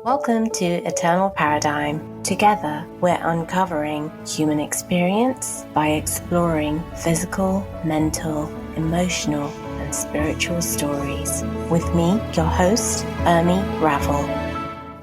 Welcome to Eternal Paradigm. Together, we're uncovering human experience by exploring physical, mental, emotional, and spiritual stories. With me, your host, Ermi Ravel.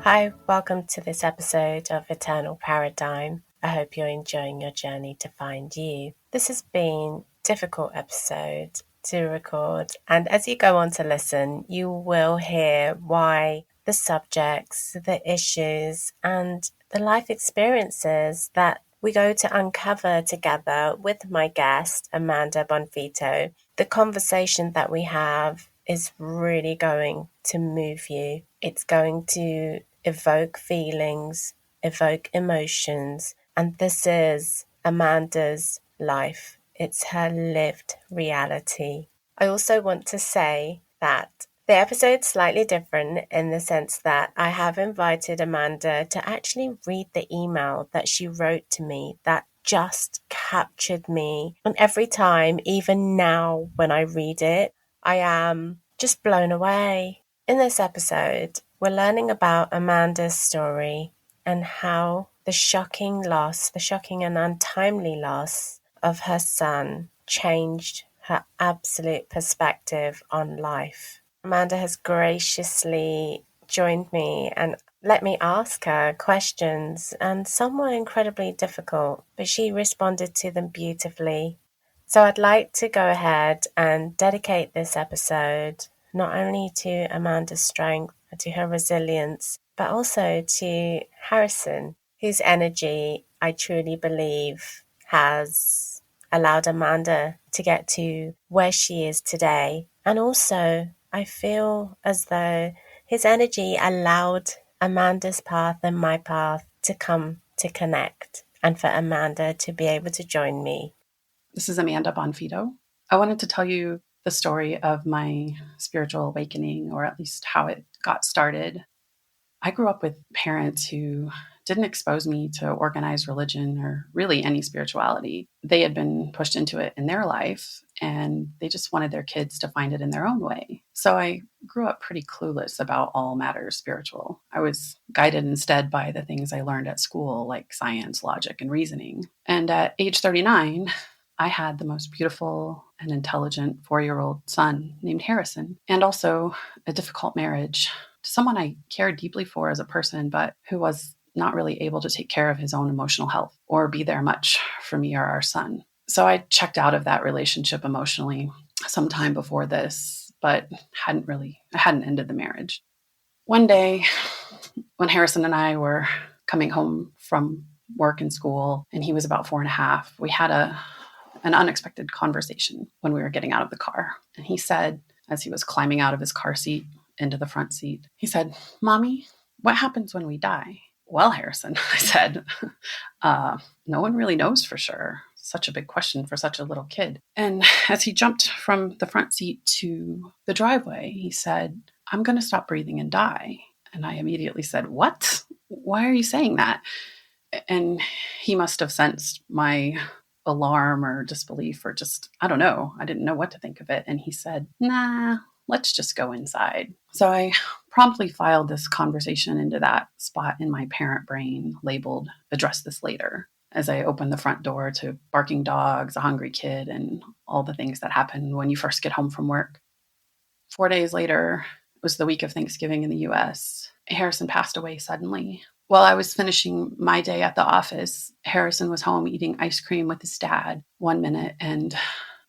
Hi, welcome to this episode of Eternal Paradigm. I hope you're enjoying your journey to find you. This has been a difficult episode to record, and as you go on to listen, you will hear why the subjects, the issues, and the life experiences that we go to uncover together with my guest, Amanda Bonfitto. The conversation that we have is really going to move you. It's going to evoke feelings, evoke emotions, and this is Amanda's life. It's her lived reality. I also want to say that the episode's slightly different in the sense that I have invited Amanda to actually read the email that she wrote to me that just captured me. And every time, even now when I read it, I am just blown away. In this episode, we're learning about Amanda's story and how the shocking and untimely loss of her son changed her absolute perspective on life. Amanda has graciously joined me and let me ask her questions, and some were incredibly difficult, but she responded to them beautifully. So I'd like to go ahead and dedicate this episode not only to Amanda's strength, to her resilience, but also to Harrison, whose energy I truly believe has allowed Amanda to get to where she is today. And also, I feel as though his energy allowed Amanda's path and my path to come to connect, and for Amanda to be able to join me. This is Amanda Bonfitto. I wanted to tell you the story of my spiritual awakening, or at least how it got started. I grew up with parents who didn't expose me to organized religion or really any spirituality. They had been pushed into it in their life, and they just wanted their kids to find it in their own way. So I grew up pretty clueless about all matters spiritual. I was guided instead by the things I learned at school, like science, logic, and reasoning. And at age 39, I had the most beautiful and intelligent 4-year-old son named Harrison, and also a difficult marriage to someone I cared deeply for as a person, but who was not really able to take care of his own emotional health or be there much for me or our son. So I checked out of that relationship emotionally sometime before this, but I hadn't ended the marriage. One day, when Harrison and I were coming home from work and school, and he was about 4.5, we had an unexpected conversation when we were getting out of the car. And he said, as he was climbing out of his car seat into the front seat, he said, "Mommy, what happens when we die?" "Well, Harrison," I said, no one really knows for sure. Such a big question for such a little kid. And as he jumped from the front seat to the driveway, he said, "I'm going to stop breathing and die." And I immediately said, "What? Why are you saying that?" And he must have sensed my alarm or disbelief, or just, I don't know. I didn't know what to think of it. And he said, "Nah, let's just go inside." So I promptly filed this conversation into that spot in my parent brain labeled "address this later," as I opened the front door to barking dogs, a hungry kid, and all the things that happen when you first get home from work. 4 days later, it was the week of Thanksgiving in the US. Harrison passed away suddenly. While I was finishing my day at the office, Harrison was home eating ice cream with his dad one minute and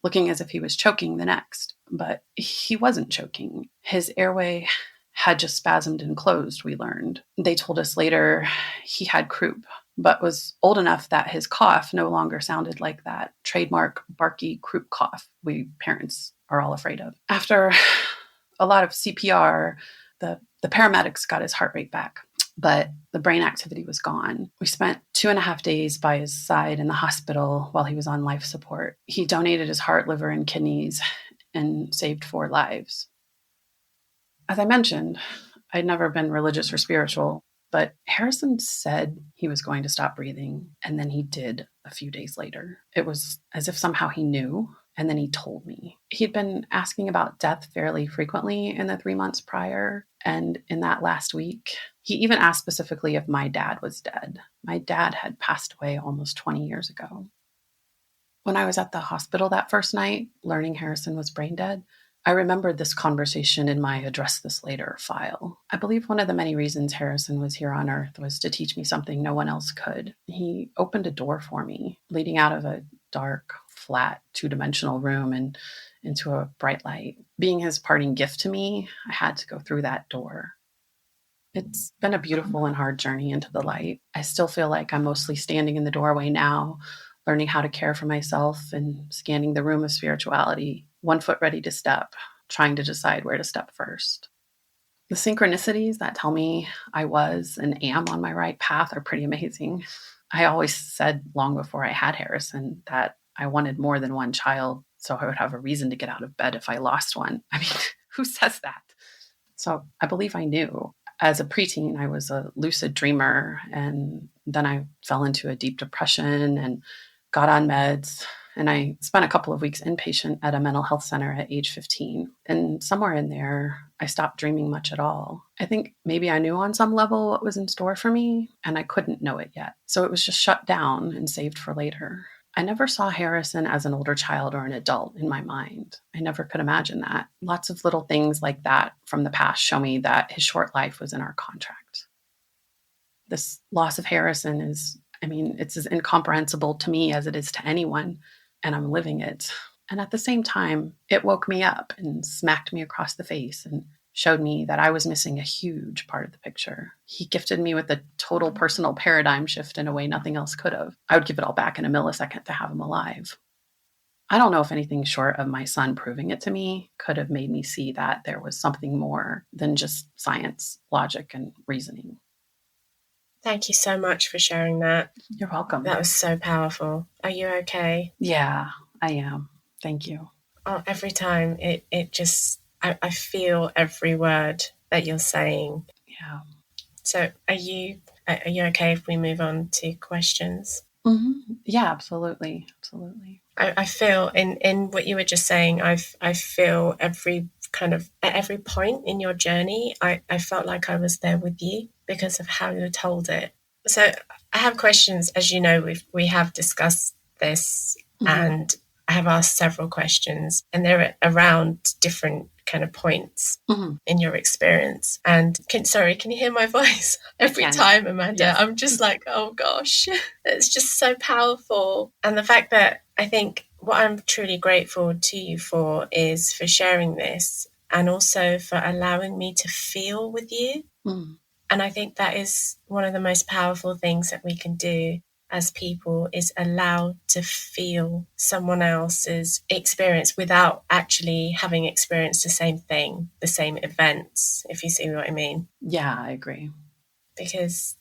looking as if he was choking the next. But he wasn't choking. His airway had just spasmed and closed, we learned. They told us later he had croup, but was old enough that his cough no longer sounded like that trademark barky croup cough we parents are all afraid of. After a lot of CPR, the paramedics got his heart rate back, but the brain activity was gone. We spent 2.5 days by his side in the hospital while he was on life support. He donated his heart, liver, and kidneys and saved 4 lives. As I mentioned, I'd never been religious or spiritual, but Harrison said he was going to stop breathing, and then he did a few days later. It was as if somehow he knew, and then he told me. He'd been asking about death fairly frequently in the 3 months prior, and in that last week, He even asked specifically if my dad was dead. My dad had passed away almost 20 years ago. When I was at the hospital that first night, learning Harrison was brain dead, I remembered this conversation in my address this later file. I believe one of the many reasons Harrison was here on Earth was to teach me something no one else could. He opened a door for me, leading out of a dark, flat, two-dimensional room and into a bright light. Being his parting gift to me, I had to go through that door. It's been a beautiful and hard journey into the light. I still feel like I'm mostly standing in the doorway now, learning how to care for myself and scanning the room of spirituality, one foot ready to step, trying to decide where to step first. The synchronicities that tell me I was and am on my right path are pretty amazing. I always said long before I had Harrison that I wanted more than one child, so I would have a reason to get out of bed if I lost one. I mean, who says that? So I believe I knew. As a preteen, I was a lucid dreamer, and then I fell into a deep depression and got on meds. And I spent a couple of weeks inpatient at a mental health center at age 15. And somewhere in there, I stopped dreaming much at all. I think maybe I knew on some level what was in store for me, and I couldn't know it yet. So it was just shut down and saved for later. I never saw Harrison as an older child or an adult in my mind. I never could imagine that. Lots of little things like that from the past show me that his short life was in our contract. This loss of Harrison is, it's as incomprehensible to me as it is to anyone, and I'm living it. And at the same time, it woke me up and smacked me across the face and showed me that I was missing a huge part of the picture. He gifted me with a total personal paradigm shift in a way nothing else could have. I would give it all back in a millisecond to have him alive. I don't know if anything short of my son proving it to me could have made me see that there was something more than just science, logic, and reasoning. Thank you so much for sharing that. You're welcome. That was so powerful. Are you okay? Yeah, I am. Thank you. Oh, every time it just, I feel every word that you're saying. Yeah. So are you okay if we move on to questions? Mm-hmm. Yeah, absolutely. Absolutely. I feel in what you were just saying, I feel every kind of at every point in your journey, I felt like I was there with you because of how you told it. So I have questions. As you know, we have discussed this, and I have asked several questions, and they're around different kind of points in your experience. And can you hear my voice every time, Amanda? Yes. I'm just like, oh gosh, it's just so powerful. And the fact that I think what I'm truly grateful to you for is for sharing this, and also for allowing me to feel with you. And I think that is one of the most powerful things that we can do as people, is allow to feel someone else's experience without actually having experienced the same thing, the same events, if you see what I mean. Yeah, I agree. Because,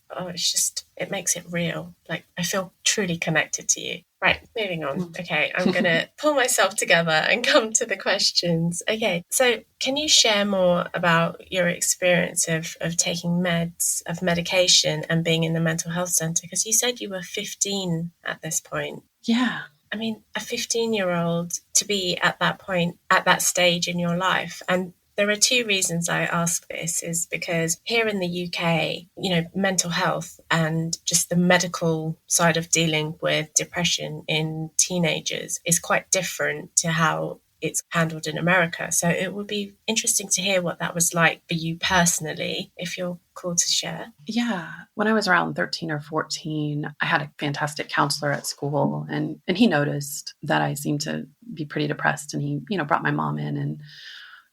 it makes it real. Like, I feel truly connected to you. Right, moving on. Okay, I'm going to pull myself together and come to the questions. Okay, so can you share more about your experience of taking meds, of medication, and being in the mental health centre? Because you said you were 15 at this point. Yeah. I mean, a 15-year-old to be at that point, at that stage in your life. And there are two reasons I ask this, is because here in the UK, mental health and just the medical side of dealing with depression in teenagers is quite different to how it's handled in America. So it would be interesting to hear what that was like for you personally, if you're cool to share. Yeah. When I was around 13 or 14, I had a fantastic counselor at school, and he noticed that I seemed to be pretty depressed, and he, brought my mom in, and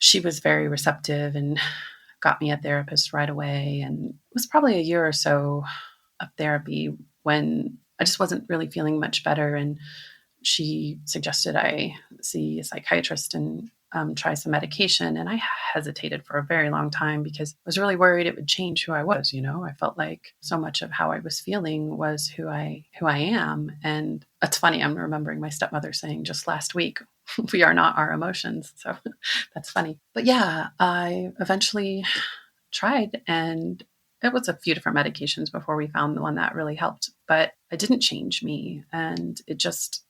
she was very receptive and got me a therapist right away. And it was probably a year or so of therapy when I just wasn't really feeling much better. And she suggested I see a psychiatrist and try some medication. And I hesitated for a very long time because I was really worried it would change who I was. I felt like so much of how I was feeling was who I am. And it's funny, I'm remembering my stepmother saying just last week, we are not our emotions. So that's funny. But yeah, I eventually tried, and it was a few different medications before we found the one that really helped, but it didn't change me. And it just,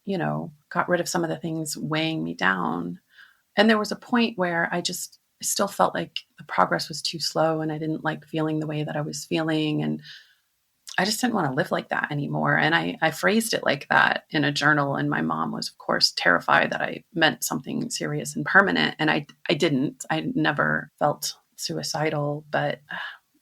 got rid of some of the things weighing me down. And there was a point where still felt like the progress was too slow, and I didn't like feeling the way that I was feeling. And I just didn't want to live like that anymore. And I phrased it like that in a journal. And my mom was, of course, terrified that I meant something serious and permanent. And I didn't. I never felt suicidal, but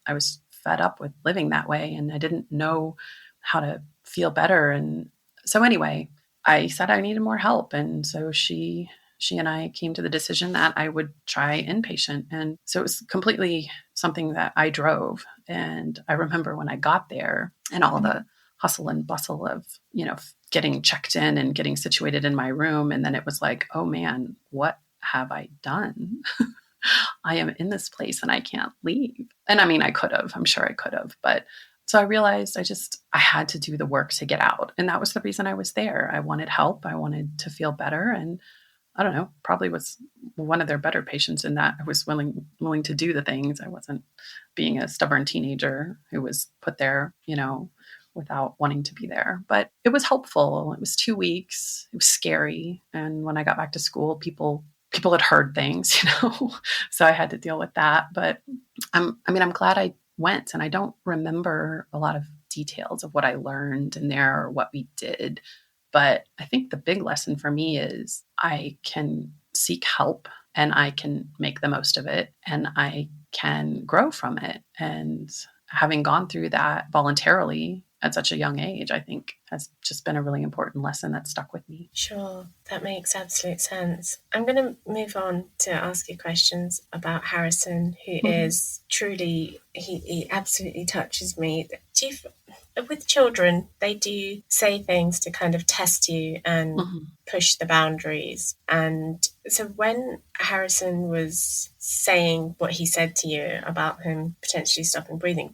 I was fed up with living that way. And I didn't know how to feel better. And so, anyway, I said I needed more help. And so she and I came to the decision that I would try inpatient. And so it was completely something that I drove. And I remember when I got there and all the hustle and bustle of, getting checked in and getting situated in my room. And then it was like, oh man, what have I done? I am in this place and I can't leave. And I mean, I could have, I'm sure I could have, but so I realized I had to do the work to get out. And that was the reason I was there. I wanted help. I wanted to feel better. And I don't know, probably was one of their better patients in that I was willing to do the things. I wasn't being a stubborn teenager who was put there, without wanting to be there. But it was helpful. It was 2 weeks. It was scary. And when I got back to school, people had heard things, so I had to deal with that. But I'm glad I went, and I don't remember a lot of details of what I learned in there or what we did. But I think the big lesson for me is I can seek help and I can make the most of it and I can grow from it. And having gone through that voluntarily at such a young age, I think has just been a really important lesson that stuck with me. Sure, that makes absolute sense. I'm going to move on to ask you questions about Harrison, who is truly, he absolutely touches me. With children, they do say things to kind of test you and push the boundaries. And so when Harrison was saying what he said to you about him potentially stopping breathing,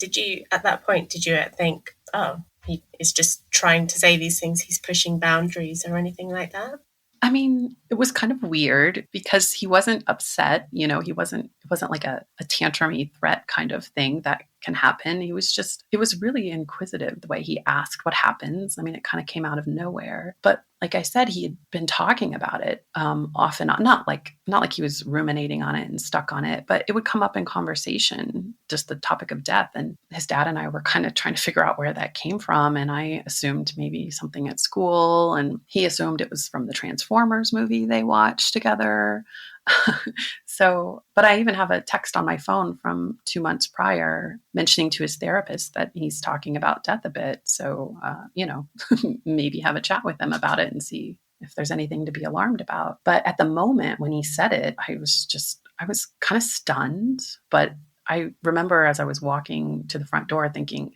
at that point, did you think, oh, he is just trying to say these things, he's pushing boundaries or anything like that? I mean, it was kind of weird because he wasn't upset, it wasn't like a tantrumy threat kind of thing that can happen. It was really inquisitive the way he asked what happens. I mean, it kind of came out of nowhere. But like I said, he had been talking about it off and on, not like he was ruminating on it and stuck on it, but it would come up in conversation, just the topic of death. And his dad and I were kind of trying to figure out where that came from. And I assumed maybe something at school, and he assumed it was from the Transformers movie they watched together. But I even have a text on my phone from 2 months prior mentioning to his therapist that he's talking about death a bit. So, maybe have a chat with him about it and see if there's anything to be alarmed about. But at the moment when he said it, I was kind of stunned. But I remember as I was walking to the front door thinking,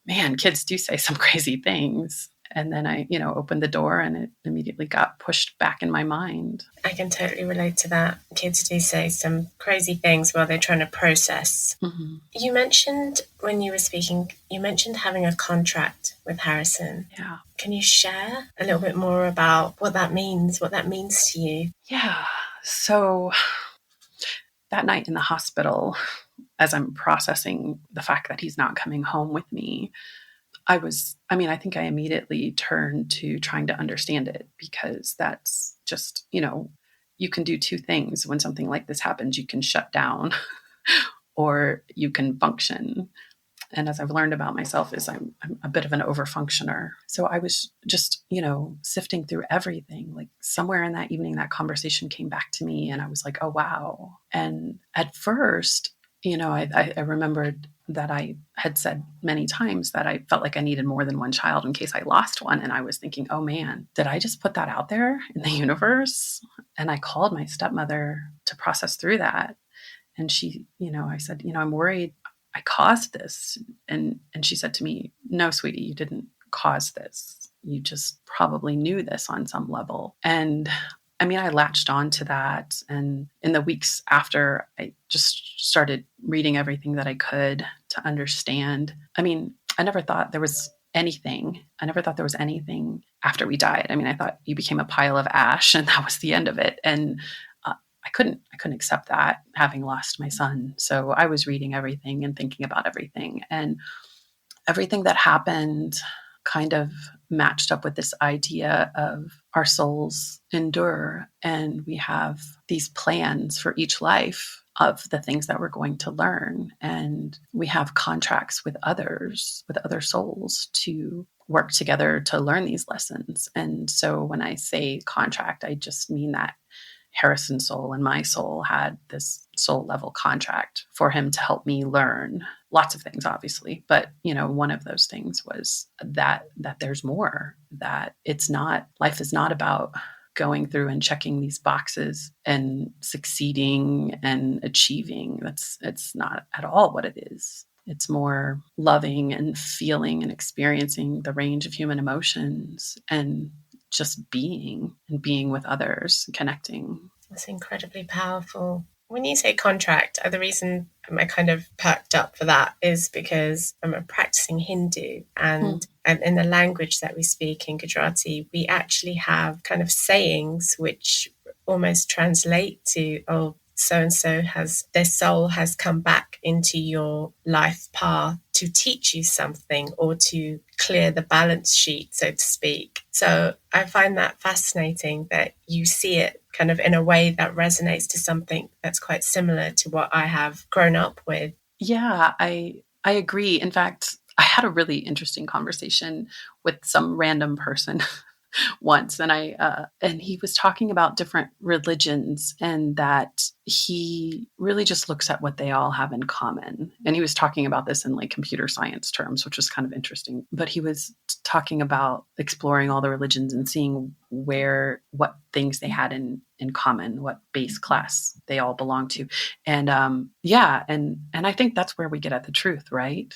man, kids do say some crazy things. And then I, opened the door and it immediately got pushed back in my mind. I can totally relate to that. Kids do say some crazy things while they're trying to process. You mentioned when you were speaking, having a contract with Harrison. Yeah. Can you share a little bit more about what that means to you? Yeah. So that night in the hospital, as I'm processing the fact that he's not coming home with me, I think I immediately turned to trying to understand it, because that's just, you can do two things when something like this happens. You can shut down or you can function. And as I've learned about myself is I'm a bit of an overfunctioner. So I was just, sifting through everything. Like somewhere in that evening, that conversation came back to me and I was like, oh, wow. And at first, I remembered that I had said many times that I felt like I needed more than one child in case I lost one. And I was thinking, oh man, did I just put that out there in the universe? And I called my stepmother to process through that. And she, I said, I'm worried I caused this. And she said to me, no, sweetie, you didn't cause this. You just probably knew this on some level. And I latched on to that. And in the weeks after, I just started reading everything that I could to understand. I never thought there was anything. I never thought there was anything after we died. I thought you became a pile of ash and that was the end of it. And I couldn't accept that, having lost my son. So I was reading everything and thinking about everything. And everything that happened kind of matched up with this idea of our souls endure and we have these plans for each life of the things that we're going to learn. And we have contracts with others, with other souls, to work together to learn these lessons. And so when I say contract, I just mean that Harrison's soul and my soul had this soul level contract for him to help me learn lots of things, obviously. But, one of those things was that there's more, that it's not, life is not about going through and checking these boxes and succeeding and achieving. It's not at all what it is. It's more loving and feeling and experiencing the range of human emotions and just being with others, connecting. That's incredibly powerful. When you say contract, the reason I kind of perked up for that is because I'm a practicing Hindu, and in the language that we speak in Gujarati, we actually have kind of sayings which almost translate to, oh, so and so their soul has come back into your life path to teach you something or to clear the balance sheet, so to speak. So I find that fascinating that you see it kind of in a way that resonates to something that's quite similar to what I have grown up with. Yeah, I agree. In fact, I had a really interesting conversation with some random person once, and he was talking about different religions, and that he really just looks at what they all have in common. And he was talking about this in like computer science terms, which was kind of interesting. But he was talking about exploring all the religions and seeing what things they had in common, what base class they all belong to. And and I think that's where we get at the truth, right?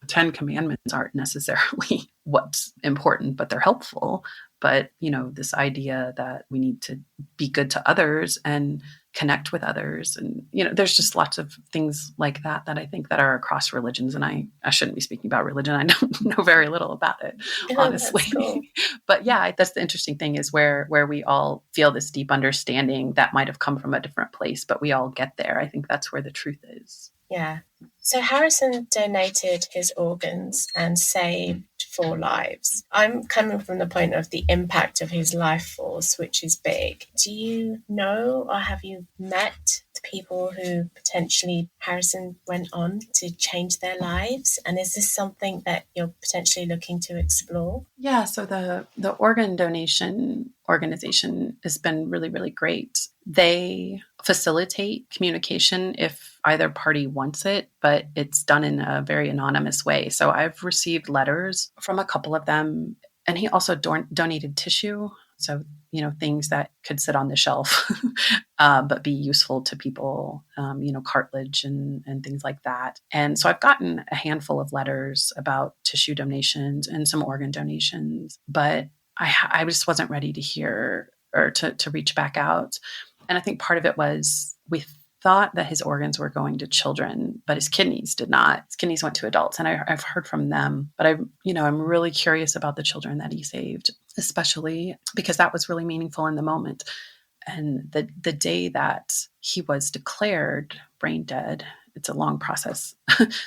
10 commandments aren't necessarily what's important, but they're helpful. But, this idea that we need to be good to others and connect with others. And, there's just lots of things like that I think that are across religions. And I shouldn't be speaking about religion. I don't know very little about it, honestly. Cool. But yeah, that's the interesting thing, is where we all feel this deep understanding that might have come from a different place, but we all get there. I think that's where the truth is. Yeah. So Harrison donated his organs and saved 4 lives. I'm coming from the point of the impact of his life force, which is big. Do you know, or have you met the people who potentially Harrison went on to change their lives? And is this something that you're potentially looking to explore? Yeah, so the organ donation organization has been really, really great. They facilitate communication if either party wants it, but it's done in a very anonymous way. So I've received letters from a couple of them, and he also donated tissue. So, things that could sit on the shelf, but be useful to people, cartilage and things like that. And so I've gotten a handful of letters about tissue donations and some organ donations, but I just wasn't ready to hear or to reach back out. And I think part of it was we thought that his organs were going to children, but his kidneys did not. His kidneys went to adults, and I've heard from them. But I'm really curious about the children that he saved, especially because that was really meaningful in the moment. And the day that he was declared brain dead, it's a long process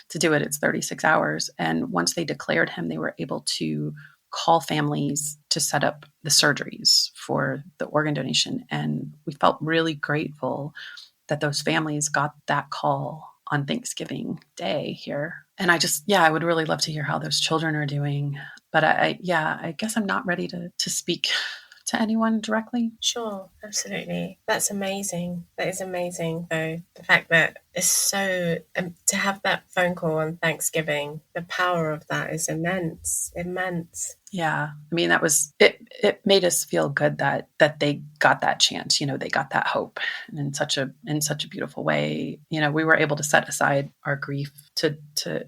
to do it. It's 36 hours. And once they declared him, they were able to call families to set up the surgeries for the organ donation. And we felt really grateful that those families got that call on Thanksgiving Day here. And I would really love to hear how those children are doing. But I guess I'm not ready to speak to anyone directly. Sure, absolutely. That's amazing. That is amazing, though. The fact that it's so, to have that phone call on Thanksgiving, the power of that is immense, immense. Yeah. I mean, that was, it made us feel good that they got that chance, they got that hope, and in such a beautiful way. We were able to set aside our grief to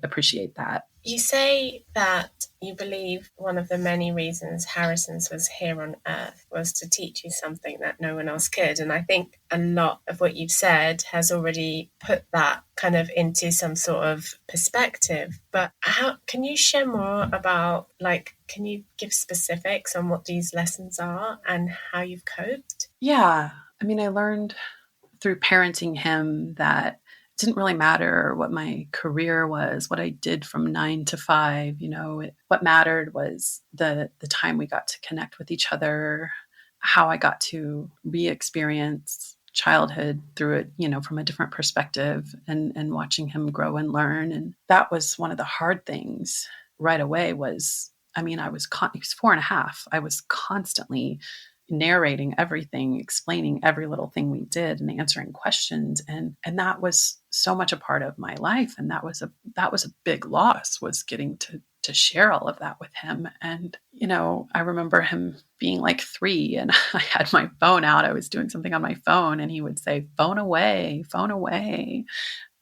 appreciate that. You say that you believe one of the many reasons Harrison's was here on Earth was to teach you something that no one else could. And I think a lot of what you've said has already put that kind of into some sort of perspective. But how can you share more about, can you give specifics on what these lessons are and how you've coped? Yeah. I mean, I learned through parenting him that it didn't really matter what my career was, what I did from 9 to 5. What mattered was the time we got to connect with each other, how I got to re-experience childhood through it, from a different perspective, and watching him grow and learn. And that was one of the hard things right away was, he was 4.5. I was constantly narrating everything, explaining every little thing we did and answering questions. And that was so much a part of my life. And that was a big loss, was getting to share all of that with him. And, I remember him being like 3 and I had my phone out. I was doing something on my phone and he would say, phone away, phone away.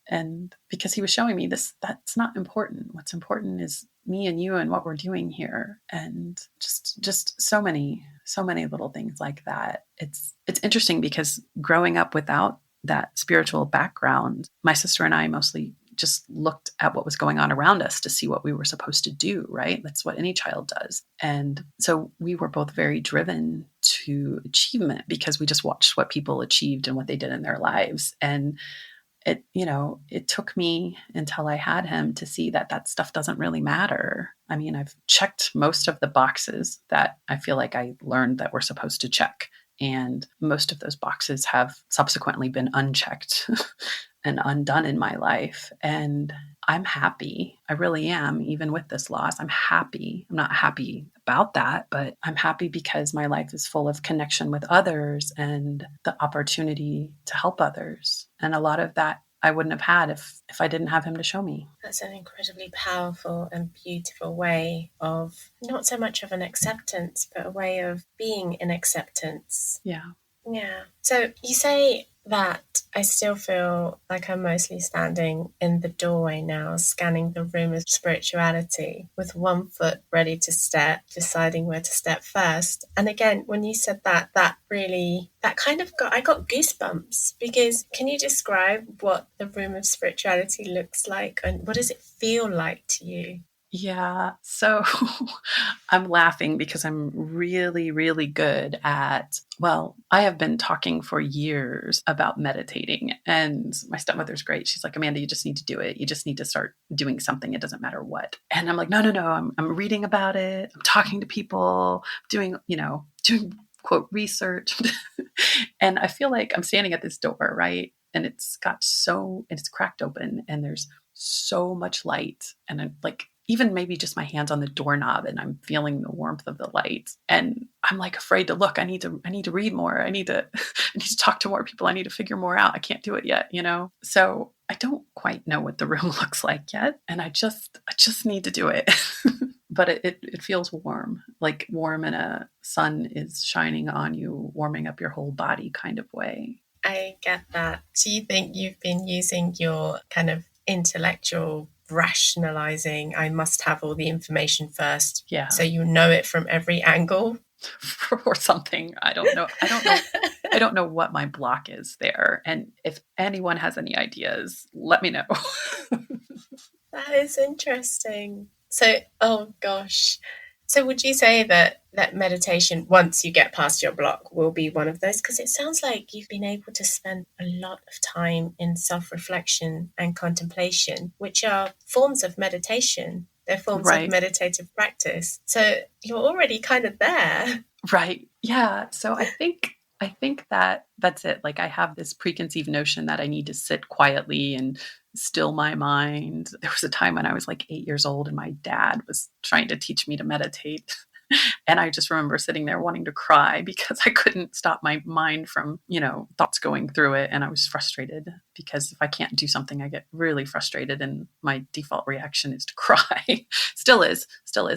And because he was showing me that's not important. What's important is me and you and what we're doing here. And just so many little things like that. It's interesting because growing up without that spiritual background, my sister and I mostly just looked at what was going on around us to see what we were supposed to do, right? That's what any child does. And so we were both very driven to achievement because we just watched what people achieved and what they did in their lives. And it took me until I had him to see that stuff doesn't really matter. I've checked most of the boxes that I feel like I learned that we're supposed to check. And most of those boxes have subsequently been unchecked and undone in my life. And I'm happy. I really am. Even with this loss, I'm happy. I'm not happy about that, but I'm happy because my life is full of connection with others and the opportunity to help others. And a lot of that I wouldn't have had if I didn't have him to show me. That's an incredibly powerful and beautiful way of not so much of an acceptance, but a way of being in acceptance. Yeah. Yeah. So you say that I still feel like I'm mostly standing in the doorway now, scanning the room of spirituality with one foot ready to step, deciding where to step first. And again, when you said that kind of I got goosebumps, because can you describe what the room of spirituality looks like and what does it feel like to you? Yeah. So I'm laughing because I'm really, really good at, I have been talking for years about meditating, and my stepmother's great. She's like, Amanda, you just need to do it. You just need to start doing something. It doesn't matter what. And I'm like, no. I'm reading about it. I'm talking to people, doing quote research. And I feel like I'm standing at this door, right? And it's cracked open and there's so much light. And I'm like, even maybe just my hands on the doorknob and I'm feeling the warmth of the light. And I'm like afraid to look. I need to read more. I need to talk to more people. I need to figure more out. I can't do it yet, So I don't quite know what the room looks like yet. And I just need to do it. But it feels warm, like warm and a sun is shining on you, warming up your whole body kind of way. I get that. Do you think you've been using your kind of intellectual rationalizing, I must have all the information first, Yeah. so you know it from every angle? Or something. I don't know. I don't know what my block is there. And if anyone has any ideas, let me know. That is interesting. So, oh gosh. So would you say that meditation, once you get past your block, will be one of those? Because it sounds like you've been able to spend a lot of time in self-reflection and contemplation, which are forms of meditation. They're forms Right. of meditative practice. So you're already kind of there. Right. Yeah. So I think that that's it. Like I have this preconceived notion that I need to sit quietly and still my mind. There was a time when I was like 8 years old and my dad was trying to teach me to meditate. And I just remember sitting there wanting to cry because I couldn't stop my mind from, thoughts going through it. And I was frustrated because if I can't do something, I get really frustrated. And my default reaction is to cry. Still is.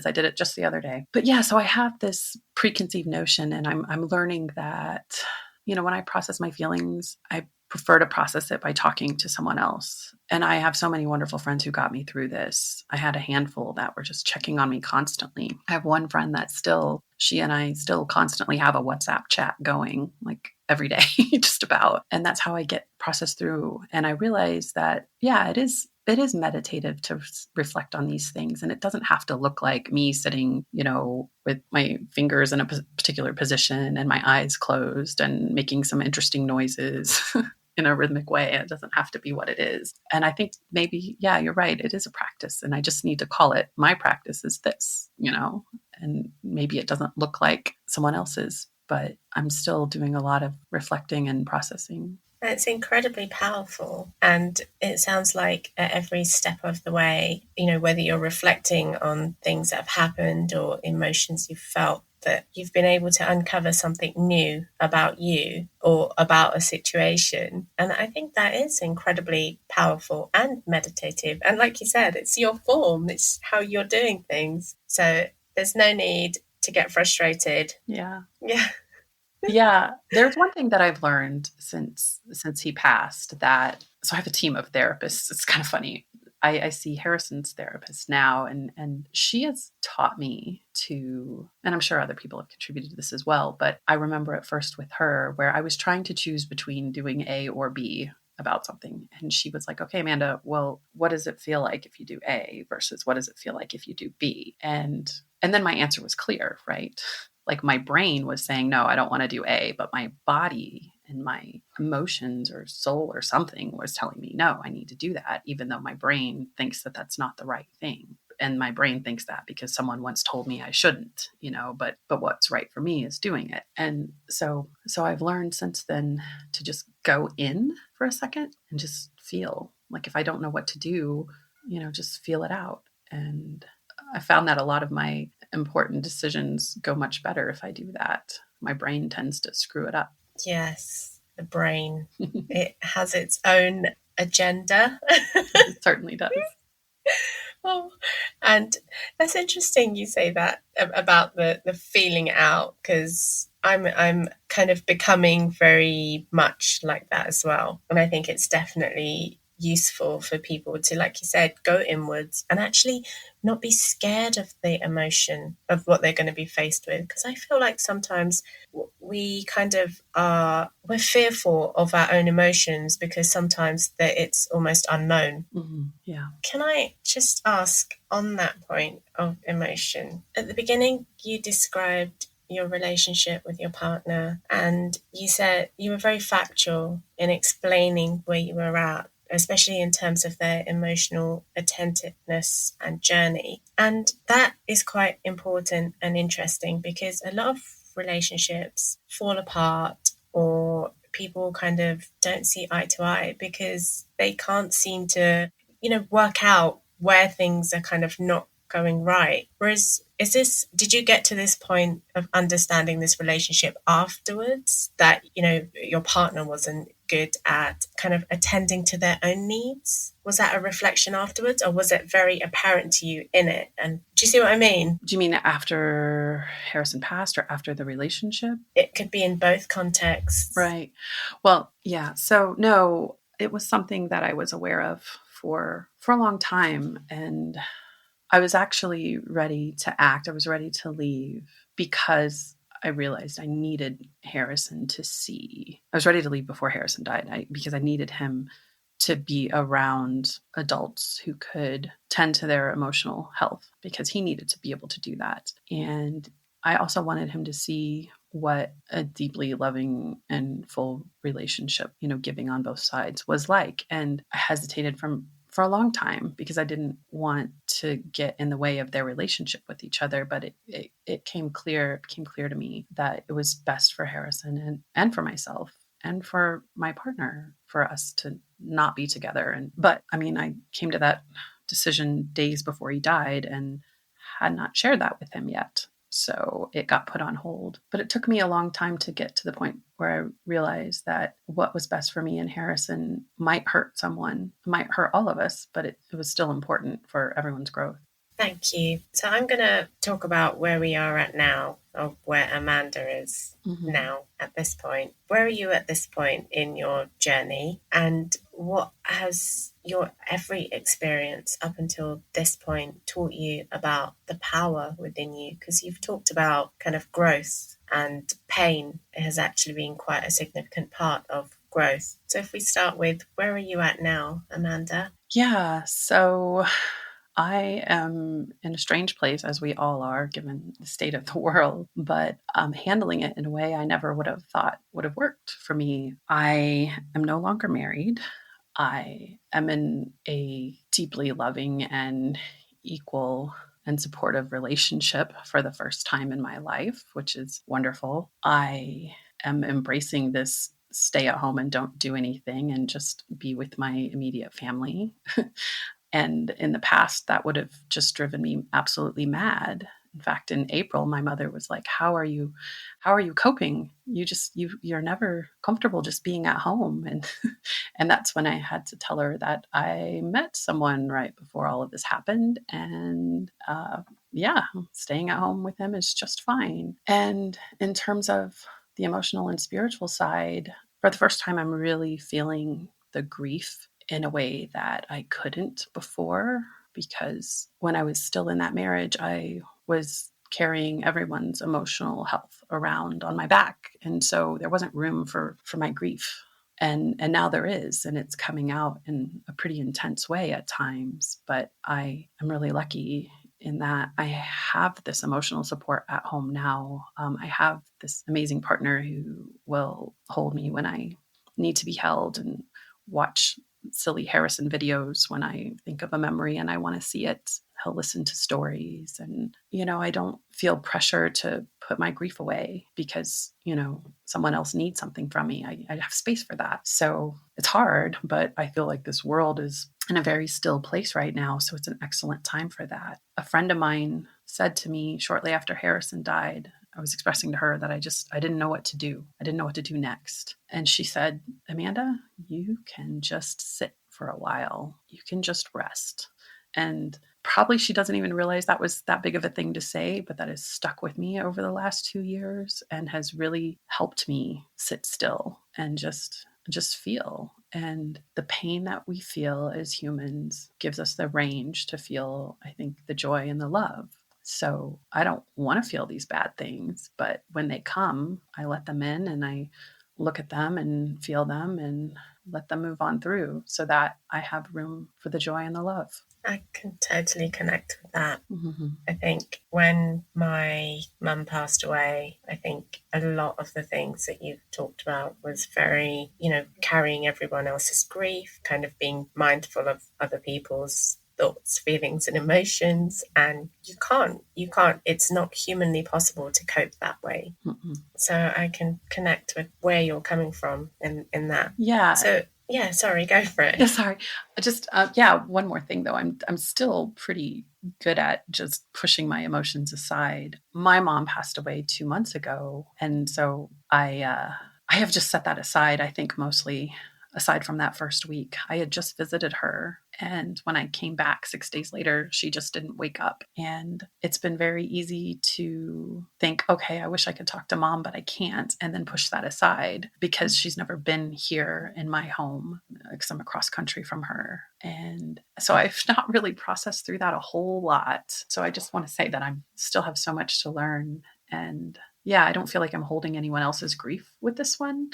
I did it just the other day. But yeah, so I have this preconceived notion and I'm learning that, when I process my feelings, I prefer to process it by talking to someone else. And I have so many wonderful friends who got me through this. I had a handful that were just checking on me constantly. I have one friend that she and I still constantly have a WhatsApp chat going, like every day, just about. And that's how I get processed through. And I realized that, yeah, it is meditative to reflect on these things. And it doesn't have to look like me sitting, with my fingers in a particular position and my eyes closed and making some interesting noises in a rhythmic way. It doesn't have to be what it is. And I think maybe, yeah, you're right. It is a practice. And I just need to call it, my practice is this, and maybe it doesn't look like someone else's, but I'm still doing a lot of reflecting and processing. It's incredibly powerful. And it sounds like at every step of the way, whether you're reflecting on things that have happened or emotions you've felt, that you've been able to uncover something new about you or about a situation. And I think that is incredibly powerful and meditative. And like you said, it's your form, it's how you're doing things. So there's no need to get frustrated. Yeah. Yeah. Yeah, there's one thing that I've learned since he passed, that so I have a team of therapists. It's kind of funny. I see Harrison's therapist now, and she has taught me to, and I'm sure other people have contributed to this as well, but I remember at first with her where I was trying to choose between doing A or B about something. And she was like, okay, Amanda, well, what does it feel like if you do A versus what does it feel like if you do B? And then my answer was clear, right? Like my brain was saying, no, I don't want to do A, but my body and my emotions or soul or something was telling me, no, I need to do that, even though my brain thinks that that's not the right thing. And my brain thinks that because someone once told me I shouldn't, but what's right for me is doing it. And so I've learned since then to just go in for a second and just feel. Like if I don't know what to do, just feel it out. And I found that a lot of my important decisions go much better if I do that. My brain tends to screw it up. Yes, the brain. It has its own agenda. It certainly does. Oh, and that's interesting you say that about the feeling out, because I'm kind of becoming very much like that as well. And I think it's definitely useful for people to, like you said, go inwards and actually not be scared of the emotion of what they're going to be faced with. Because I feel like sometimes we kind of we're fearful of our own emotions because sometimes that it's almost unknown. Mm-hmm. Yeah. Can I just ask on that point of emotion? At the beginning, you described your relationship with your partner, and you said you were very factual in explaining where you were at, especially in terms of their emotional attentiveness and journey. And that is quite important and interesting because a lot of relationships fall apart or people kind of don't see eye to eye because they can't seem to work out where things are kind of not going right. Whereas, did you get to this point of understanding this relationship afterwards that, your partner wasn't good at kind of attending to their own needs? Was that a reflection afterwards, or was it very apparent to you in it? And do you see what I mean? Do you mean after Harrison passed or after the relationship? It could be in both contexts. Right. Well, yeah. So no, it was something that I was aware of for a long time. And I was actually ready to act. I was ready to leave because I realized I needed Harrison to see. I was ready to leave before Harrison died because I needed him to be around adults who could tend to their emotional health because he needed to be able to do that. And I also wanted him to see what a deeply loving and full relationship, giving on both sides was like. And I hesitated for a long time because I didn't want to get in the way of their relationship with each other. But it became clear to me that it was best for Harrison and for myself and for my partner for us to not be together. But I came to that decision days before he died and had not shared that with him yet. So it got put on hold. But it took me a long time to get to the point where I realized that what was best for me and Harrison might hurt someone, might hurt all of us, but it was still important for everyone's growth. Thank you. So I'm going to talk about where we are at now, or where Amanda is now at this point. Where are you at this point in your journey? And what has your every experience up until this point taught you about the power within you? Because you've talked about kind of growth, and pain has actually been quite a significant part of growth. So if we start with, where are you at now, Amanda? Yeah, so I am in a strange place, as we all are, given the state of the world, but I'm handling it in a way I never would have thought would have worked for me. I am no longer married. I am in a deeply loving and equal and supportive relationship for the first time in my life, which is wonderful. I am embracing this stay at home and don't do anything and just be with my immediate family. And in the past, that would have just driven me absolutely mad. In fact, in April, my mother was like, how are you coping? You're never comfortable just being at home. And and that's when I had to tell her that I met someone right before all of this happened. And yeah, staying at home with him is just fine. And in terms of the emotional and spiritual side, for the first time, I'm really feeling the grief in a way that I couldn't before, because when I was still in that marriage, I was carrying everyone's emotional health around on my back. And so there wasn't room for my grief. And now there is, and it's coming out in a pretty intense way at times. But I am really lucky in that I have this emotional support at home now. I have this amazing partner who will hold me when I need to be held and watch silly Harrison videos when I think of a memory and I want to see it. He'll listen to stories. And, I don't feel pressure to put my grief away because, someone else needs something from me. I have space for that. So it's hard, but I feel like this world is in a very still place right now. So it's an excellent time for that. A friend of mine said to me shortly after Harrison died, I was expressing to her that I didn't know what to do. I didn't know what to do next. And she said, Amanda, you can just sit for a while. You can just rest. And probably she doesn't even realize that was that big of a thing to say, but that has stuck with me over the last 2 years and has really helped me sit still and just feel. And the pain that we feel as humans gives us the range to feel, I think, the joy and the love. So I don't want to feel these bad things, but when they come, I let them in and I look at them and feel them and let them move on through so that I have room for the joy and the love. I can totally connect with that. Mm-hmm. I think when my mum passed away, I think a lot of the things that you've talked about was very, carrying everyone else's grief, kind of being mindful of other people's thoughts, feelings, and emotions. And it's not humanly possible to cope that way. Mm-mm. So I can connect with where you're coming from in that. Yeah. So yeah, sorry, go for it. Yeah, sorry. Just one more thing though. I'm still pretty good at just pushing my emotions aside. My mom passed away 2 months ago, and so I have just set that aside. I think mostly aside from that first week. I had just visited her, and when I came back 6 days later, she just didn't wake up. And it's been very easy to think, okay, I wish I could talk to mom, but I can't, and then push that aside because she's never been here in my home because I'm across country from her. And so I've not really processed through that a whole lot. So I just want to say that I still have so much to learn. And yeah, I don't feel like I'm holding anyone else's grief with this one.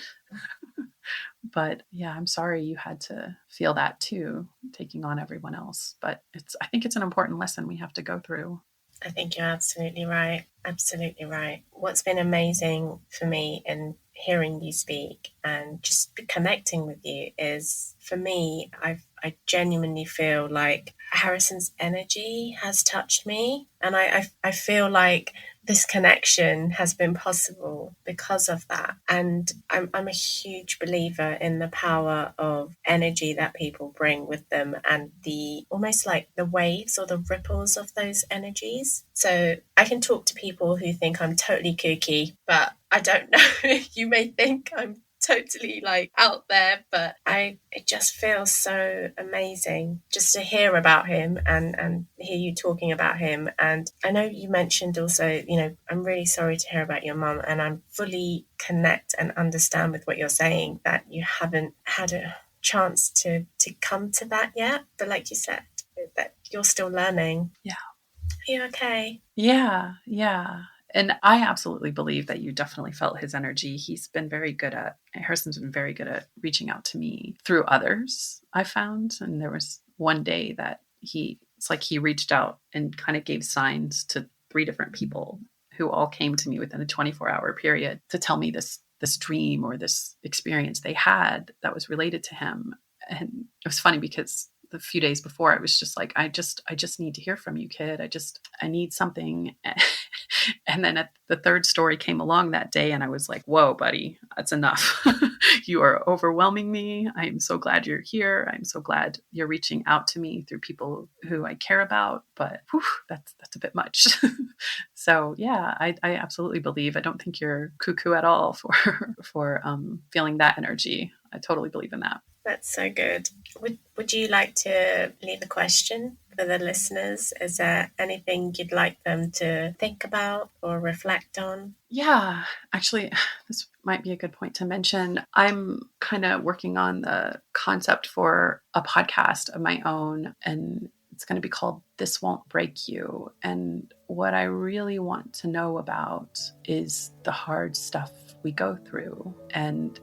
But yeah, I'm sorry you had to feel that too, taking on everyone else. But I think it's an important lesson we have to go through. I think you're absolutely right. Absolutely right. What's been amazing for me in hearing you speak and just connecting with you is, for me, I genuinely feel like Harrison's energy has touched me. And I feel like this connection has been possible because of that. And I'm a huge believer in the power of energy that people bring with them and the almost like the waves or the ripples of those energies. So I can talk to people who think I'm totally kooky, but I don't know. You may think I'm totally like out there, but it just feels so amazing just to hear about him and hear you talking about him. And I know you mentioned also, I'm really sorry to hear about your mum, and I'm fully connect and understand with what you're saying, that you haven't had a chance to come to that yet, but like you said, that you're still learning. Yeah. Are you okay? Yeah. And I absolutely believe that you definitely felt his energy. Harrison's been very good at reaching out to me through others, I found. And there was one day that it's like he reached out and kind of gave signs to 3 different people who all came to me within a 24-hour period to tell me this dream or this experience they had that was related to him. And it was funny because the few days before, I was just like, I just need to hear from you, kid. I need something. And then the third story came along that day, and I was like, whoa, buddy, that's enough. You are overwhelming me. I am so glad you're here. I'm so glad you're reaching out to me through people who I care about. But whew, that's a bit much. So yeah, I absolutely believe. I don't think you're cuckoo at all for feeling that energy. I totally believe in that. That's so good. Would you like to leave a question for the listeners? Is there anything you'd like them to think about or reflect on? Yeah, actually, this might be a good point to mention. I'm kind of working on the concept for a podcast of my own, and it's going to be called This Won't Break You. And what I really want to know about is the hard stuff we go through, and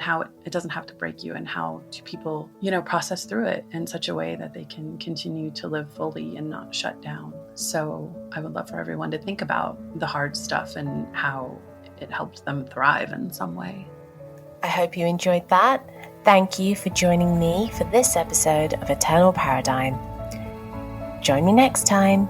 how it doesn't have to break you, and how do people, process through it in such a way that they can continue to live fully and not shut down. So I would love for everyone to think about the hard stuff and how it helped them thrive in some way. I hope you enjoyed that. Thank you for joining me for this episode of Eternal Paradigm. Join me next time.